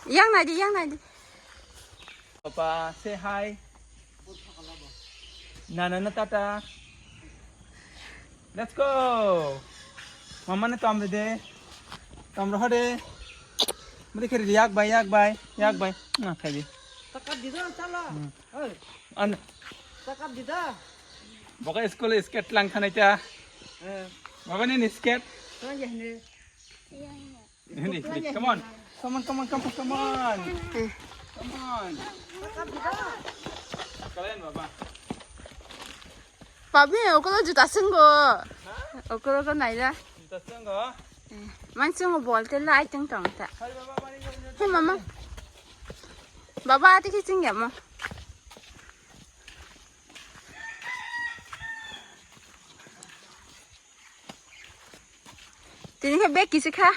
Yang này đi, yang này đi. Papa, say hi. Nana, tata. Let's go. Mama ne tom de. Tom roh de. Mari khiri yak bay. Na khai di. Takap di dah, cala. An. Takap di dah. Boka school skate lang khanai ta. Baba ne skate. Tuan je ni. Ni, come on. Come on. Come on. Takap di dah. Kalian Baba. Babi, ở cái đó chúng ta sinh go. Ở cái này là. Kita senggo. Mình sinh go ball tới lại chẳng chẳng ta. Hai Baba mari. Hey mama. Baba thì cái sinh nhầm mà. Thì cái bé kia sẽ khá.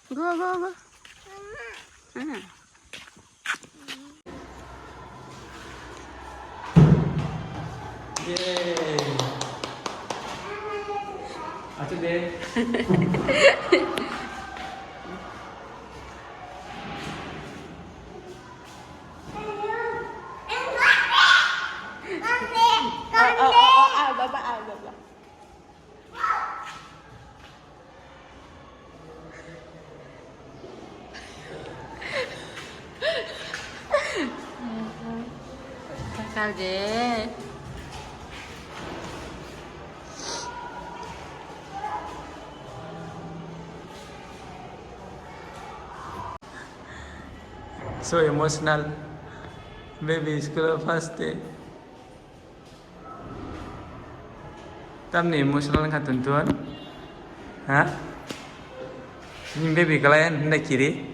Go. Yay. Acha deh. Baba. Sao vậy? So emotional. Baby school first day. Tam ni emotional kan tuan? Ha? Ni baby kalian nak kiri?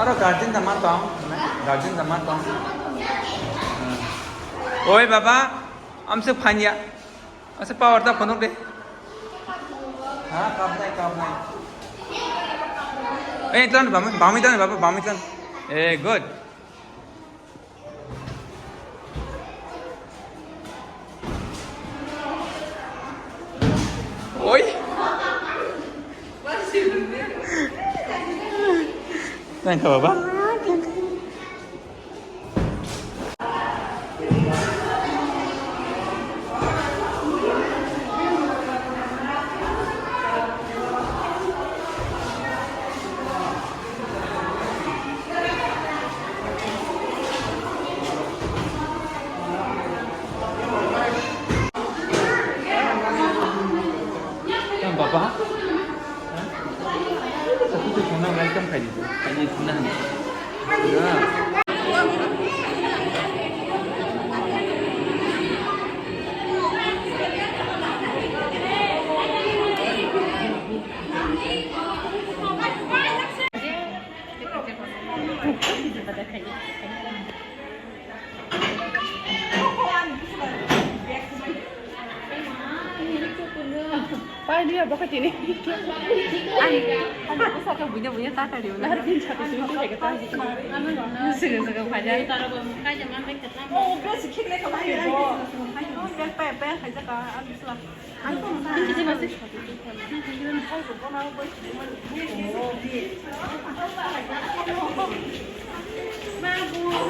Aro garden zaman tong. Oi baba, amse phanya. Ase power ta phonok de. Ha, kap nai. Eh, tan bami tan baba, bami tan. Eh, good. Oi. Thank you, Baba. Baba. Tapi tu kena welcome kali tu. Kali senang ni. Ya. Pai dia bakal sini. Ada besar kan bunyi tak ada Lahir pun satu sini tu dekat tadi. Segan pada. Oh, beras sikit lek kalau dia. Oh, beras pay saja kah? Habis lah. Ini masih. Bagus.